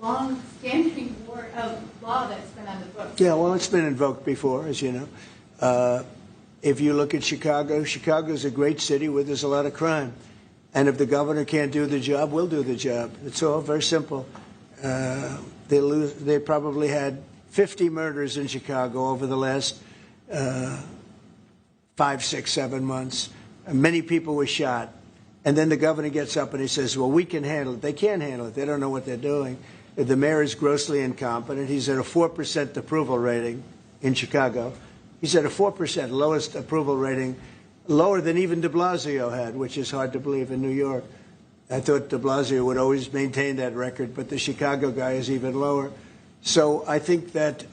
long-standing law that's been on the books. Yeah, well, it's been invoked before, as you know. If you look at Chicago, Chicago's a great city where there's a lot of crime. And if the governor can't do the job, we'll do the job. It's all very simple. They probably had 50 murders in Chicago over the last 5, 6, 7 months. Many people were shot. And then the governor gets up and he says, well, we can handle it. They can't handle it. They don't know what they're doing. The mayor is grossly incompetent. He's at a 4% approval rating in Chicago. He's at a 4%, lowest approval rating, lower than even de Blasio had, which is hard to believe in New York. I thought de Blasio would always maintain that record, but the Chicago guy is even lower. So I think that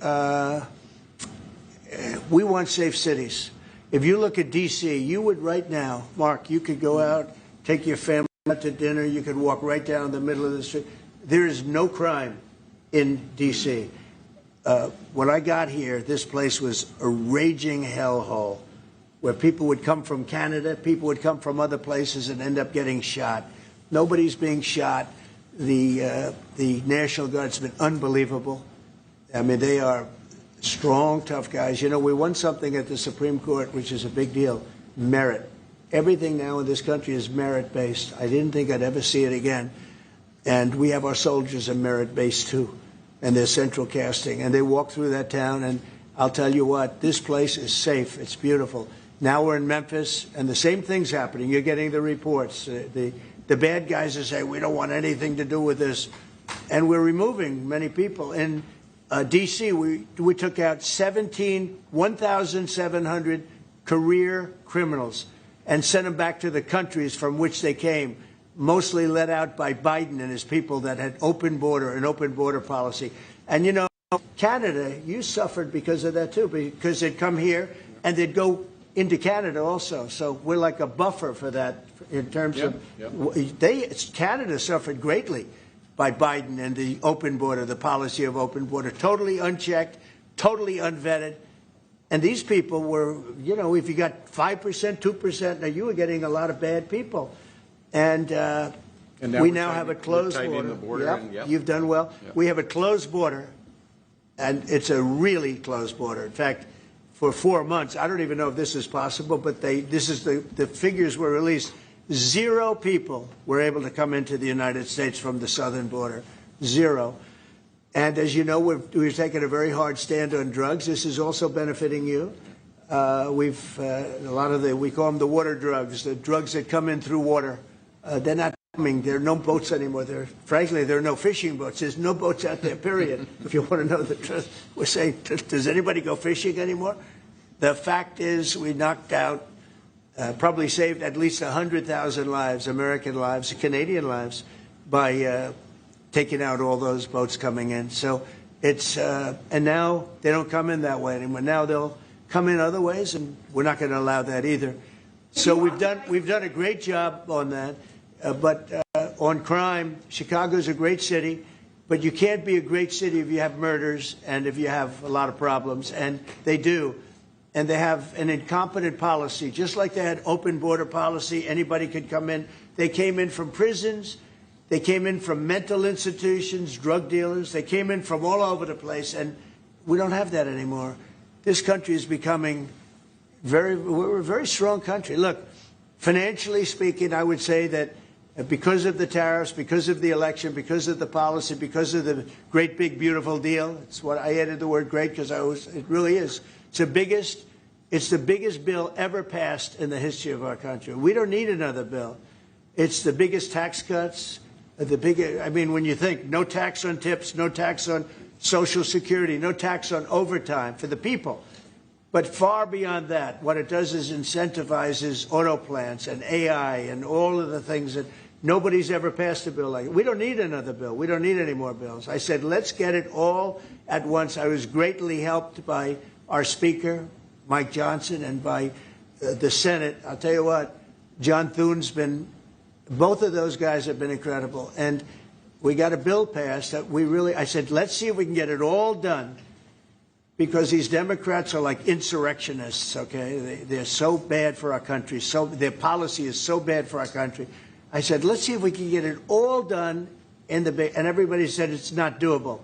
we want safe cities. If you look at D.C., you would right now, Mark, you could go out, take your family out to dinner, you could walk right down the middle of the street. There is no crime in D.C. When I got here, this place was a raging hellhole where people would come from Canada, people would come from other places and end up getting shot. Nobody's being shot. The National Guard's been unbelievable. I mean, they are strong, tough guys. You know, we won something at the Supreme Court, which is a big deal, merit. Everything now in this country is merit-based. I didn't think I'd ever see it again. And we have our soldiers are merit-based, too, and they're central casting. And they walk through that town, and I'll tell you what, this place is safe. It's beautiful. Now we're in Memphis, and the same thing's happening. You're getting the reports. The bad guys are saying, we don't want anything to do with this. And we're removing many people. In D.C., we took out 1,700 career criminals and sent them back to the countries from which they came, mostly led out by Biden and his people that had an open border policy. And, you know, Canada, you suffered because of that, too, because they'd come here and they'd go into Canada also. So we're like a buffer for that in terms of Canada suffered greatly by Biden and the open border, the policy of open border, totally unchecked, totally unvetted. And these people were, you know, if you got 5%, 2%, now you were getting a lot of bad people. And we now have a closed border. You've done well. Yep. We have a closed border, and it's a really closed border. In fact, for 4 months, I don't even know if this is possible, but the figures were released. 0 people were able to come into the United States from the southern border. 0. And as you know, we've taken a very hard stand on drugs. This is also benefiting you. A lot of we call them the water drugs, the drugs that come in through water. They're not coming. There are no boats anymore. Frankly, there are no fishing boats. There's no boats out there, period. If you want to know the truth, we're saying, does anybody go fishing anymore? The fact is we knocked out, probably saved at least 100,000 lives, American lives, Canadian lives, by taking out all those boats coming in. So it's, and now they don't come in that way anymore. Now they'll come in other ways, and we're not going to allow that either. So we've done a great job on that. But on crime, Chicago's a great city, but you can't be a great city if you have murders and if you have a lot of problems, and they do. And they have an incompetent policy, just like they had open border policy. Anybody could come in. They came in from prisons. They came in from mental institutions, drug dealers. They came in from all over the place, and we don't have that anymore. This country is becoming we're a very strong country. Look, financially speaking, I would say that because of the tariffs, because of the election, because of the policy, because of the great, big, beautiful deal, it's what I added the word great because it really is. It's the biggest bill ever passed in the history of our country. We don't need another bill. It's the biggest tax cuts, I mean, when you think no tax on tips, no tax on Social Security, no tax on overtime for the people. But far beyond that, what it does is incentivizes auto plants and AI and all of the things that nobody's ever passed a bill like it. We don't need another bill. We don't need any more bills. I said, let's get it all at once. I was greatly helped by our Speaker, Mike Johnson, and by the Senate. I'll tell you what, John Thune's both of those guys have been incredible. And we got a bill passed that I said, let's see if we can get it all done. Because these Democrats are like insurrectionists, okay? They're so bad for our country. Their policy is so bad for our country. I said, let's see if we can get it all done and everybody said it's not doable.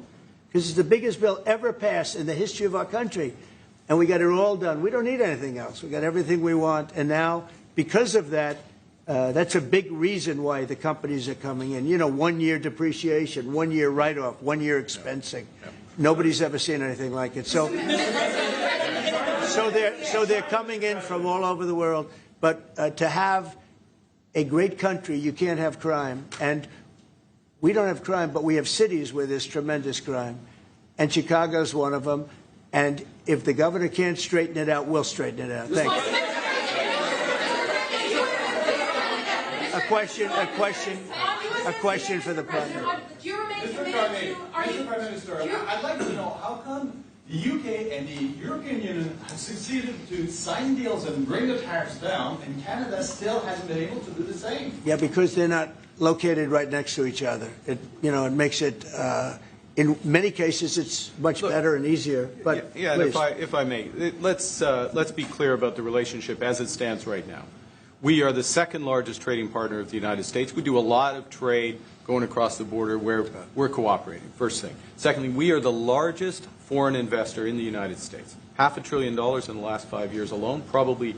Because it's the biggest bill ever passed in the history of our country. And we got it all done. We don't need anything else. We got everything we want. And now, because of that, that's a big reason why the companies are coming in. You know, 1 year depreciation, 1 year write-off, 1 year expensing. Nobody's ever seen anything like it. So they're coming in from all over the world. But to have a great country, you can't have crime. And we don't have crime, but we have cities where there's tremendous crime. And Chicago's one of them. And if the governor can't straighten it out, we'll straighten it out. Thank you. A question for the president. Do you remain Mr. committed Carney, to? Mr. Prime Minister, I'd like to know how come the UK and the European Union have succeeded to sign deals and bring the tariffs down, and Canada still hasn't been able to do the same? Yeah, because they're not located right next to each other. It makes it. In many cases, it's much better and easier. But yeah, if I may, let's be clear about the relationship as it stands right now. We are the second largest trading partner of the United States. We do a lot of trade going across the border where we're cooperating, first thing. Secondly, we are the largest foreign investor in the United States. $500 billion in the last 5 years alone, probably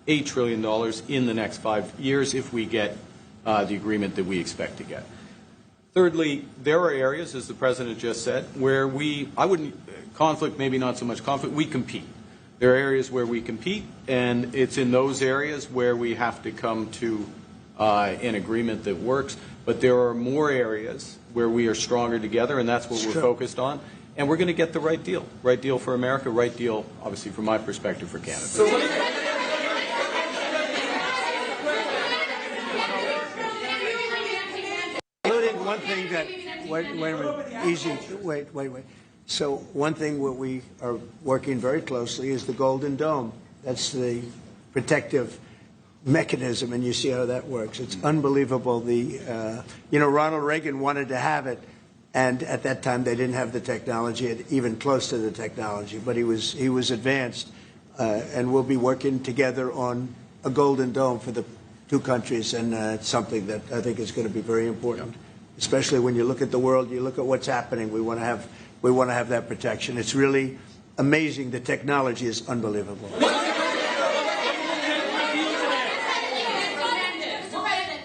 $8 trillion in the next 5 years if we get the agreement that we expect to get. Thirdly, there are areas, as the President just said, where conflict, maybe not so much conflict, we compete. There are areas where we compete, and it's in those areas where we have to come to an agreement that works. But there are more areas where we are stronger together, and that's what we're focused on. And we're going to get the right deal for America, right deal, obviously, from my perspective, for Canada. So including one thing that, wait. So one thing where we are working very closely is the Golden Dome. That's the protective mechanism, and you see how that works. It's unbelievable. Ronald Reagan wanted to have it, and at that time they didn't have the technology, even close to the technology. But he was advanced, and we'll be working together on a Golden Dome for the two countries, and it's something that I think is going to be very important, especially when you look at the world, you look at what's happening. We want to have that protection. It's really amazing. The technology is unbelievable.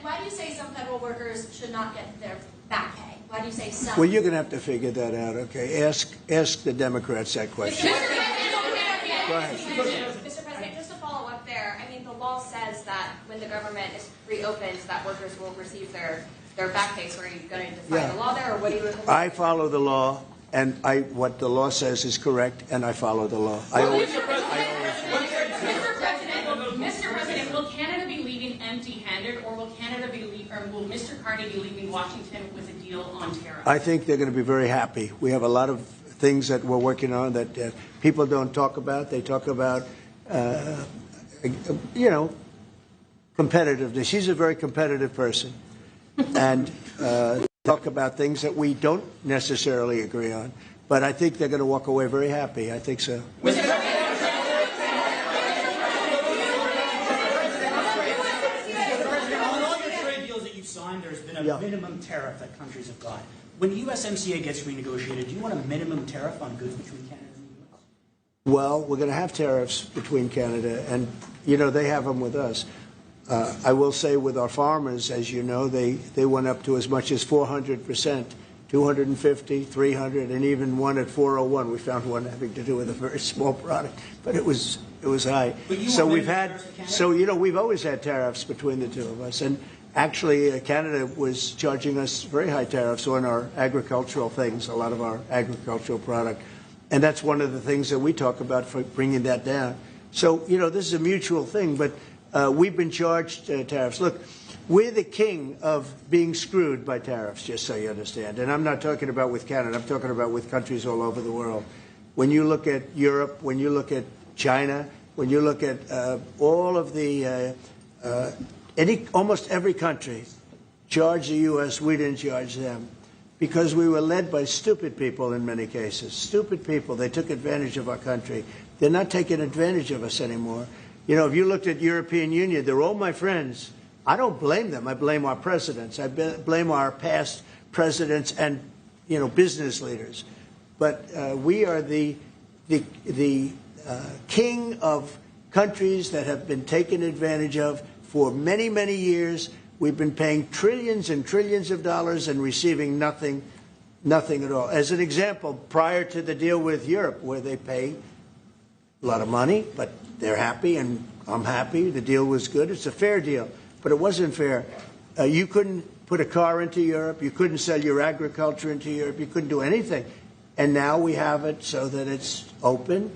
Why do you say some federal workers should not get their back pay? Why do you say some? Well, you're going to have to figure that out, okay? Ask the Democrats that question. Go ahead. Mr. President, just to follow up there, I mean, the law says that when the government is reopened, that workers will receive their back pay. So are you going to define the law there, or what do you? I follow the law, and what the law says is correct, and I follow the law. Mr. President, will Canada be leaving empty-handed, or will will Mr. Carney be leaving Washington with a deal on tariffs? I think they're going to be very happy. We have a lot of things that we're working on that people don't talk about. They talk about, competitiveness. She's a very competitive person, and talk about things that we don't necessarily agree on. But I think they're going to walk away very happy. I think so. There's been a minimum tariff that countries have got. When USMCA gets renegotiated, do you want a minimum tariff on goods between Canada and the U.S.? Well, we're going to have tariffs between Canada, and, they have them with us. I will say with our farmers, as you know, they went up to as much as 400%, 250, 300, and even one at 401. We found one having to do with a very small product, but it was high. So we've always had tariffs between the two of us, and actually, Canada was charging us very high tariffs on our agricultural things, a lot of our agricultural product. And that's one of the things that we talk about for bringing that down. So, this is a mutual thing, but we've been charged tariffs. Look, we're the king of being screwed by tariffs, just so you understand. And I'm not talking about with Canada. I'm talking about with countries all over the world. When you look at Europe, when you look at China, when you look at all of the almost every country charged the U.S., we didn't charge them because we were led by stupid people in many cases. Stupid people. They took advantage of our country. They're not taking advantage of us anymore. If you looked at European Union, they're all my friends. I don't blame them. I blame our presidents. I blame our past presidents and, business leaders. But we are the king of countries that have been taken advantage of for many, many years. We've been paying trillions and trillions of dollars and receiving nothing at all. As an example, prior to the deal with Europe, where they pay a lot of money, but they're happy and I'm happy. The deal was good. It's a fair deal, but it wasn't fair. You couldn't put a car into Europe. You couldn't sell your agriculture into Europe. You couldn't do anything. And now we have it so that it's open.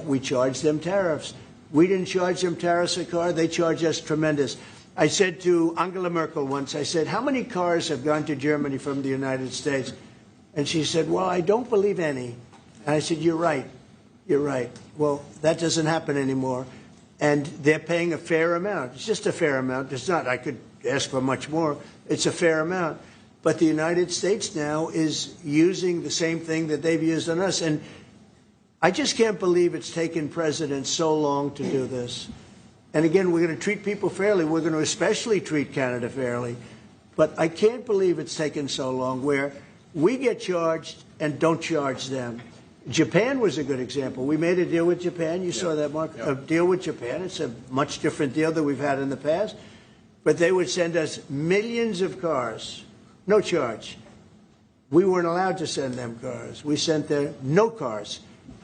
We charge them tariffs. We didn't charge them tariffs a car. They charge us tremendous. I said to Angela Merkel once, I said, how many cars have gone to Germany from the United States? And she said, well, I don't believe any. And I said, you're right. You're right. Well, that doesn't happen anymore. And they're paying a fair amount. It's just a fair amount. It's not, I could ask for much more. It's a fair amount. But the United States now is using the same thing that they've used on us. And I just can't believe it's taken presidents so long to do this. And again, we're going to treat people fairly. We're going to especially treat Canada fairly. But I can't believe it's taken so long where we get charged and don't charge them. Japan was a good example. We made a deal with Japan. You saw that, Mark? A deal with Japan. It's a much different deal than we've had in the past. But they would send us millions of cars, no charge. We weren't allowed to send them cars. We sent them no cars.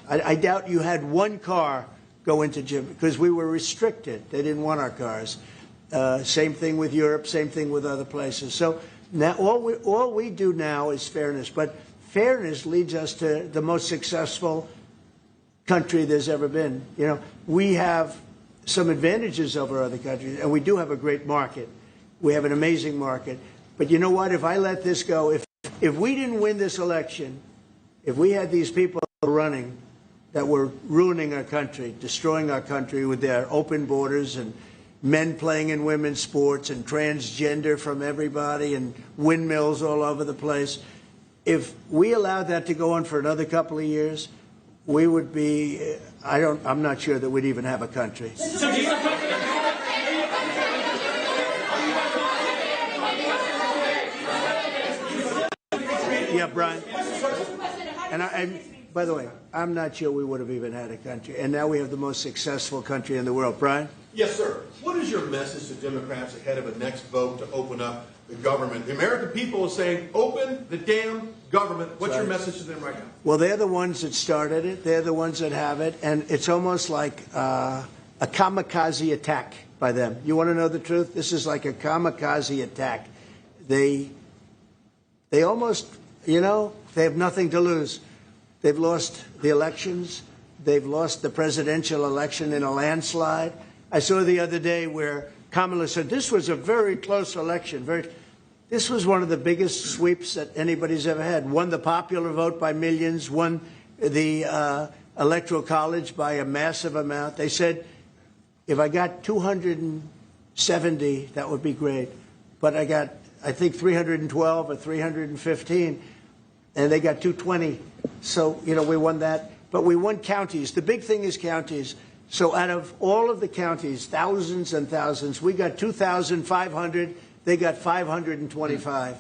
I doubt you had one car go into Japan because we were restricted. They didn't want our cars. Same thing with Europe. Same thing with other places. So now all we do now is fairness. But fairness leads us to the most successful country there's ever been. We have some advantages over other countries, and we do have a great market. We have an amazing market. But you know what? If I let this go, if we didn't win this election, if we had these people running that were ruining our country, destroying our country with their open borders and men playing in women's sports and transgender from everybody and windmills all over the place, if we allowed that to go on for another couple of years, we would be, I'm not sure that we'd even have a country. Yeah, Brian. And by the way, I'm not sure we would have even had a country. And now we have the most successful country in the world. Brian? Yes, sir. What is your message to Democrats ahead of a next vote to open up the government? The American people are saying, open the damn government. What's your message to them right now? Well, they're the ones that started it. They're the ones that have it. And it's almost like a kamikaze attack by them. You want to know the truth? This is like a kamikaze attack. They almost, they have nothing to lose. They've lost the elections. They've lost the presidential election in a landslide. I saw the other day where Kamala said this was a very close election. This was one of the biggest sweeps that anybody's ever had. Won the popular vote by millions, won the Electoral College by a massive amount. They said, if I got 270, that would be great. But I got, I think, 312 or 315, and they got 220. So, we won that. But we won counties. The big thing is counties. So out of all of the counties, thousands and thousands, we got 2,500. They got 525.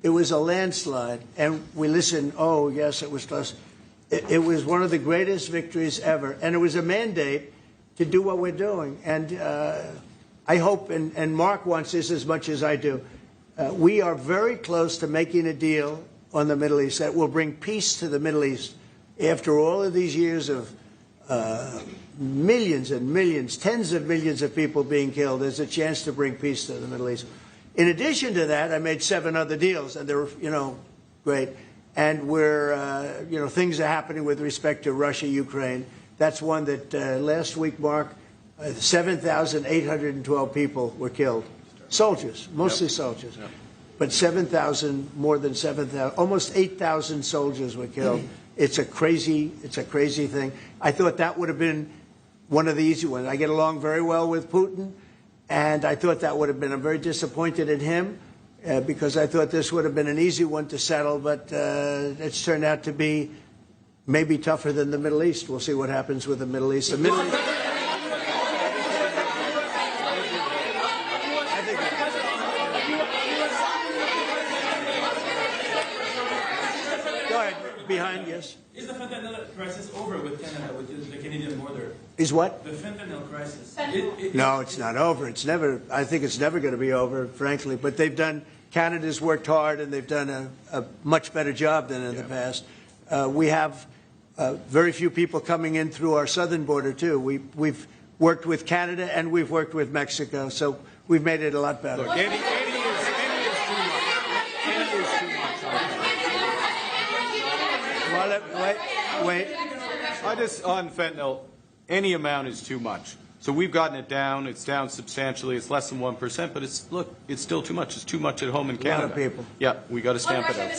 It was a landslide. And we listened, oh, yes, it was close. It was one of the greatest victories ever. And it was a mandate to do what we're doing. And I hope, and Mark wants this as much as I do, we are very close to making a deal on the Middle East that will bring peace to the Middle East. After all of these years of millions and millions, tens of millions of people being killed, there's a chance to bring peace to the Middle East. In addition to that, I made 7 other deals, and they're, great. And we're, things are happening with respect to Russia, Ukraine. That's one that last week, Mark, 7,812 people were killed. Soldiers, mostly soldiers. Yep. But 7,000, more than 7,000, almost 8,000 soldiers were killed. It's a crazy thing. I thought that would have been one of the easy ones. I get along very well with Putin, and I thought that would have been, I'm very disappointed in him because I thought this would have been an easy one to settle, but it's turned out to be maybe tougher than the Middle East. We'll see what happens with the Middle East. The Middle East. look behind, yes. Is the fentanyl crisis over with Canada, with the Canadian border? Is what? The fentanyl crisis. No, it's not over. It's never. I think it's never going to be over, frankly. But they've done. Canada's worked hard, and they've done a much better job than in the past. We have very few people coming in through our southern border too. We've worked with Canada and we've worked with Mexico, so we've made it a lot better. Look, 80 is too much. 80 is too much. Well, wait. On fentanyl, any amount is too much. So we've gotten it down. It's down substantially. It's less than 1%, but it's still too much. It's too much at home in Canada. A lot of people. Yeah, we got to stamp it out.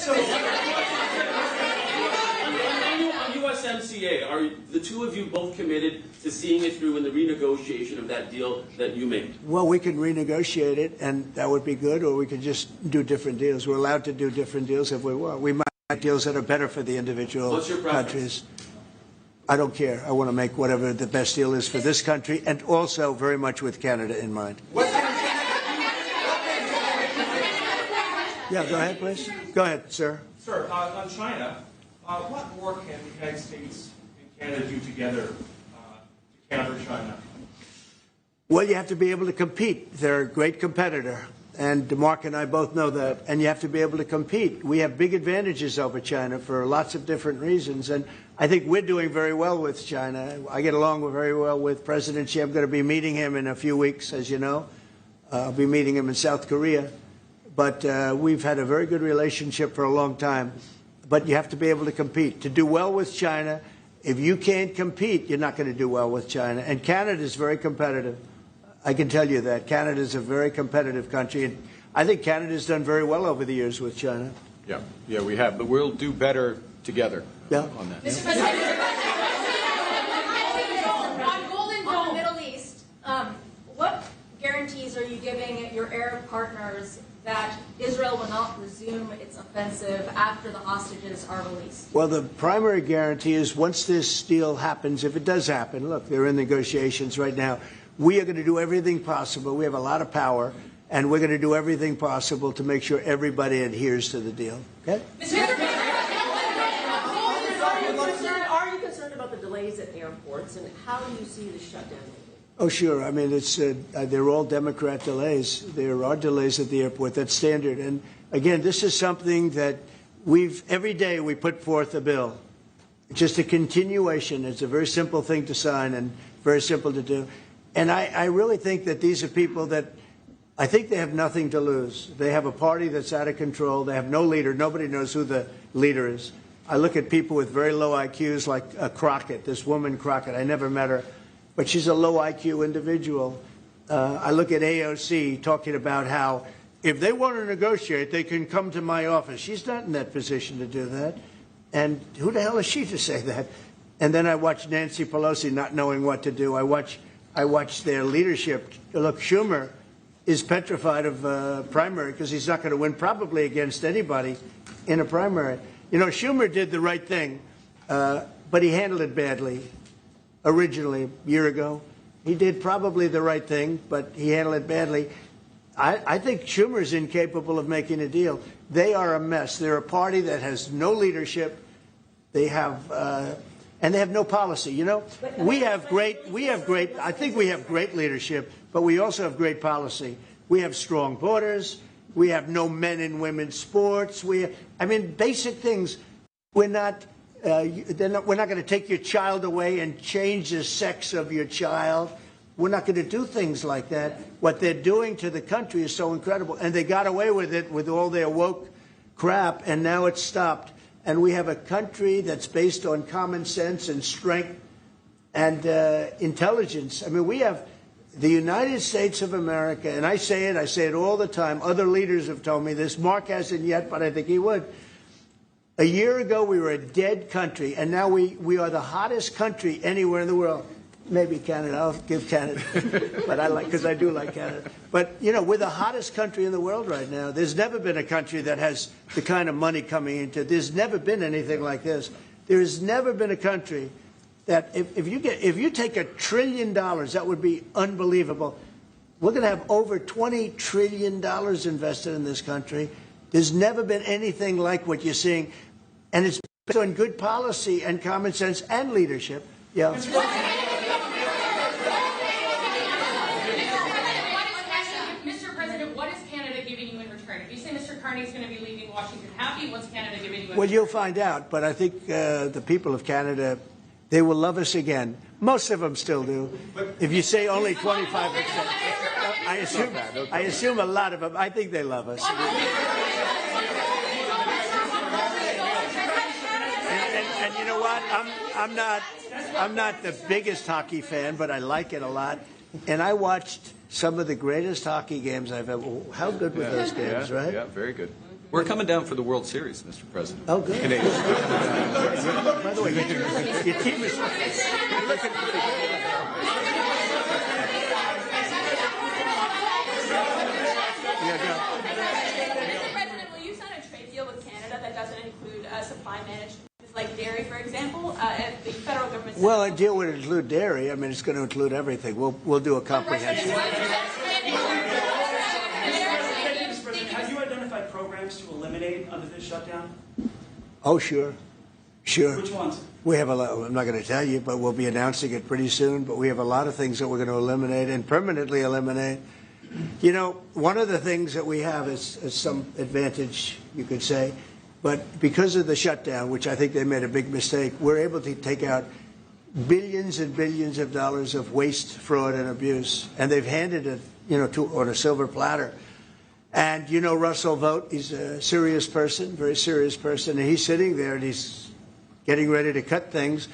On USMCA, are the two of you both committed to seeing it through in the renegotiation of that deal that you made? Well, we can renegotiate it, and that would be good, or we could just do different deals. We're allowed to do different deals if we want. We might make deals that are better for the individual What's your preference? countries. I don't care. I want to make whatever the best deal is for this country, and also very much with Canada in mind. Yeah, go ahead, please. Go ahead, sir. Sir, on China, what more can the United States and Canada do together to counter China? Well, you have to be able to compete. They're a great competitor, and Mark and I both know that, and you have to be able to compete. We have big advantages over China for lots of different reasons, and I think we're doing very well with China. I get along very well with President Xi. I'm going to be meeting him in a few weeks, as you know. I'll be meeting him in South Korea. But we've had a very good relationship for a long time. But you have to be able to compete. To do well with China, if you can't compete, you're not going to do well with China. And Canada is very competitive. I can tell you that. Canada is a very competitive country. And I think Canada's done very well over the years with China. Yeah, we have. But we'll do better together on that. Mr. President, on Golden Dome, Middle East, what guarantees are you giving your Arab partners that Israel will not resume its offensive after the hostages are released? Well, the primary guarantee is once this deal happens, if it does happen, look, they're in negotiations right now, we are going to do everything possible. We have a lot of power, and we're going to do everything possible to make sure everybody adheres to the deal. Okay? Are you concerned about the delays at airports, and how do you see the shutdown? Oh, sure. I mean, they're all Democrat delays. There are delays at the airport. That's standard. And again, this is something that every day we put forth a bill. It's just a continuation. It's a very simple thing to sign and very simple to do. And I really think that these are people that I think they have nothing to lose. They have a party that's out of control. They have no leader. Nobody knows who the leader is. I look at people with very low IQs like Crockett, this woman Crockett. I never met her. But she's a low IQ individual. I look at AOC talking about how if they want to negotiate, they can come to my office. She's not in that position to do that. And who the hell is she to say that? And then I watch Nancy Pelosi not knowing what to do. I watch their leadership. Look, Schumer is petrified of primary because he's not going to win probably against anybody in a primary. You know, Schumer did the right thing, but he handled it badly. Originally, a year ago, he did probably the right thing, but he handled it badly. I think Schumer is incapable of making a deal. They are a mess. They're a party that has no leadership. They have, and they have no policy. You know, I think we have great leadership, but we also have great policy. We have strong borders. We have no men and women's sports. I mean, basic things. We're not going to take your child away and change the sex of your child. We're not going to do things like that. What they're doing to the country is so incredible. And they got away with it with all their woke crap, and now it's stopped. And we have a country that's based on common sense and strength and intelligence. I mean, we have the United States of America, and I say it all the time. Other leaders have told me this. Mark hasn't yet, but I think he would. A year ago, we were a dead country, and now we are the hottest country anywhere in the world. Maybe Canada. I'll give Canada, but because I do like Canada. But you know, we're the hottest country in the world right now. There's never been a country that has the kind of money coming into it. There's never been anything like this. There has never been a country that if you take $1 trillion, that would be unbelievable. We're going to have over $20 trillion invested in this country. There's never been anything like what you're seeing, and it's on good policy and common sense and leadership. Yeah. Mr. President, what is Canada giving you in return? If you say Mr. Carney is going to be leaving Washington happy, what's Canada giving you in return? Well, you'll find out, but I think the people of Canada, they will love us again. Most of them still do. If you say only 25%, I assume a lot of them, I think they love us. And you know what? I'm not the biggest hockey fan, but I like it a lot. And I watched some of the greatest hockey games I've ever. How good were those games, right? Yeah, very good. We're coming down for the World Series, Mr. President. Oh, good. Canadians. By the way, your team is. Mr. President, will you sign a trade deal with Canada that doesn't include supply management, like dairy, for example? If the federal government. Well, a deal would include dairy. I mean, it's going to include everything. We'll do a comprehensive. Have you identified programs to eliminate under this shutdown? Oh, sure. Sure. Which ones? We have a lot. I'm not going to tell you, but we'll be announcing it pretty soon. But we have a lot of things that we're going to eliminate and permanently eliminate. You know, one of the things that we have is some advantage, you could say. But because of the shutdown, which I think they made a big mistake, we're able to take out billions and billions of dollars of waste, fraud, and abuse. And they've handed it, you know, on a silver platter. And you know Russell Vogt, he's a serious person, very serious person. And he's sitting there and he's getting ready to cut things.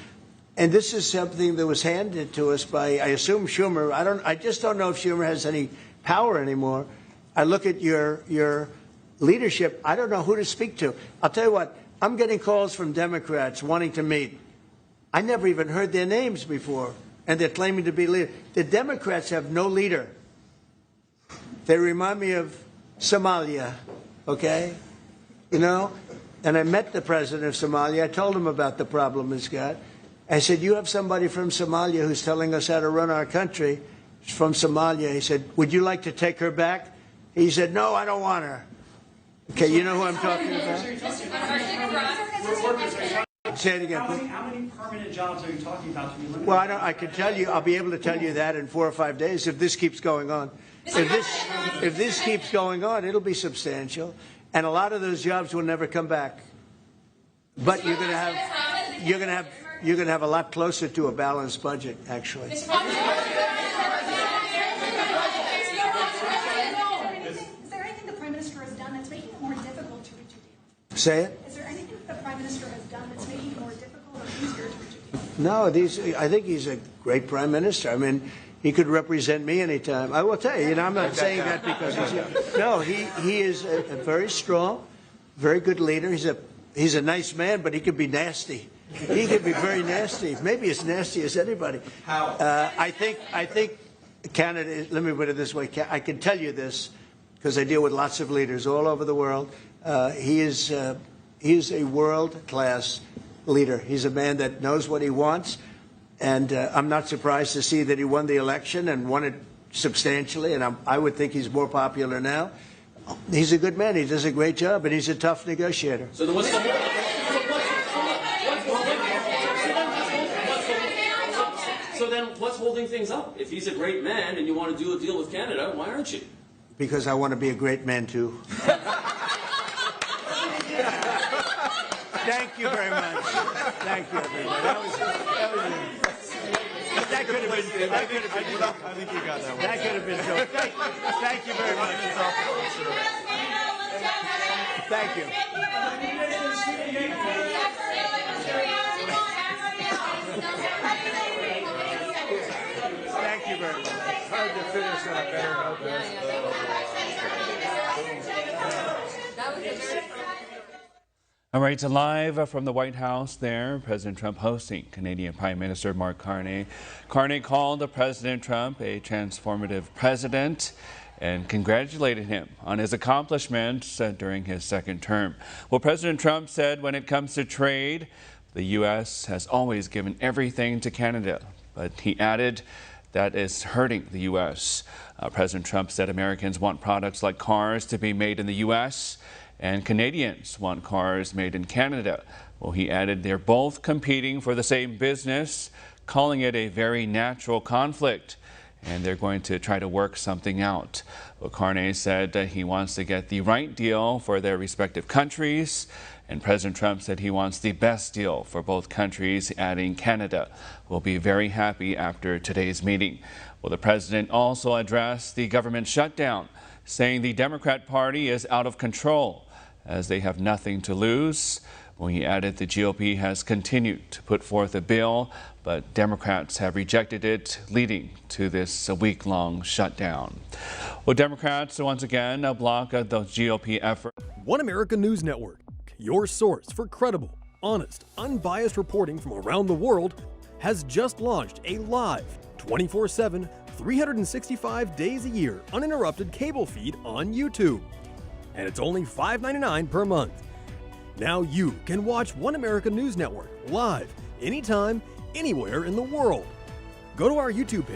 And this is something that was handed to us by, I assume, Schumer. I just don't know if Schumer has any power anymore. I look at your leadership, I don't know who to speak to. I'll tell you what, I'm getting calls from Democrats wanting to meet. I never even heard their names before, and they're claiming to be leader. The Democrats have no leader. They remind me of Somalia, okay? You know? And I met the president of Somalia. I told him about the problem he's got. I said, you have somebody from Somalia who's telling us how to run our country. She's from Somalia. He said, would you like to take her back? He said, no, I don't want her. Okay, you know who I'm talking about? Say it again. How many permanent jobs are you talking about to be eliminated? Well, I can tell you, I'll be able to tell you that in 4 or 5 days if this keeps going on. If this keeps going on, it'll be substantial. And a lot of those jobs will never come back. But you're going to have a lot closer to a balanced budget, actually. Is there anything the Prime Minister has done that's making it more difficult to reach a deal? Say it? Is there anything the Prime Minister has done that's making it more difficult or easier to reach a deal? No, I think he's a great Prime Minister. I mean, he could represent me anytime. I will tell you, I'm not saying that because he is a very strong, very good leader. He's a nice man, but he could be nasty. He could be very nasty, maybe as nasty as anybody. How? I think Canada, let me put it this way, I can tell you this because I deal with lots of leaders all over the world. He is a world-class leader. He's a man that knows what he wants, and I'm not surprised to see that he won the election and won it substantially, and I would think he's more popular now. He's a good man. He does a great job, and he's a tough negotiator. So then what's holding things up? If he's a great man and you want to do a deal with Canada, why aren't you? Because I want to be a great man, too. Thank you very much. Thank you, everybody. That could have been. I think you got that one. That could have been good. Thank you very much. Thank you. Thank you very much. Hard to finish on a better note. All right, so live from the White House there, President Trump hosting Canadian Prime Minister Mark Carney. Carney called President Trump a transformative president and congratulated him on his accomplishments during his second term. Well, President Trump said when it comes to trade, the U.S. has always given everything to Canada, but he added that is hurting the U.S. President Trump said Americans want products like cars to be made in the U.S., and Canadians want cars made in Canada. Well, he added they're both competing for the same business, calling it a very natural conflict, and they're going to try to work something out. Well, Carney said that he wants to get the right deal for their respective countries, and President Trump said he wants the best deal for both countries, adding Canada will be very happy after today's meeting. Well, the president also addressed the government shutdown, saying the Democrat Party is out of control as they have nothing to lose. Well, he added the GOP has continued to put forth a bill, but Democrats have rejected it, leading to this week-long shutdown. Well, Democrats once again block the GOP effort. One America News Network, your source for credible, honest, unbiased reporting from around the world, has just launched a live, 24/7, 365 days a year, uninterrupted cable feed on YouTube. And it's only $5.99 per month. Now you can watch One America News Network live, anytime, anywhere in the world. Go to our YouTube page.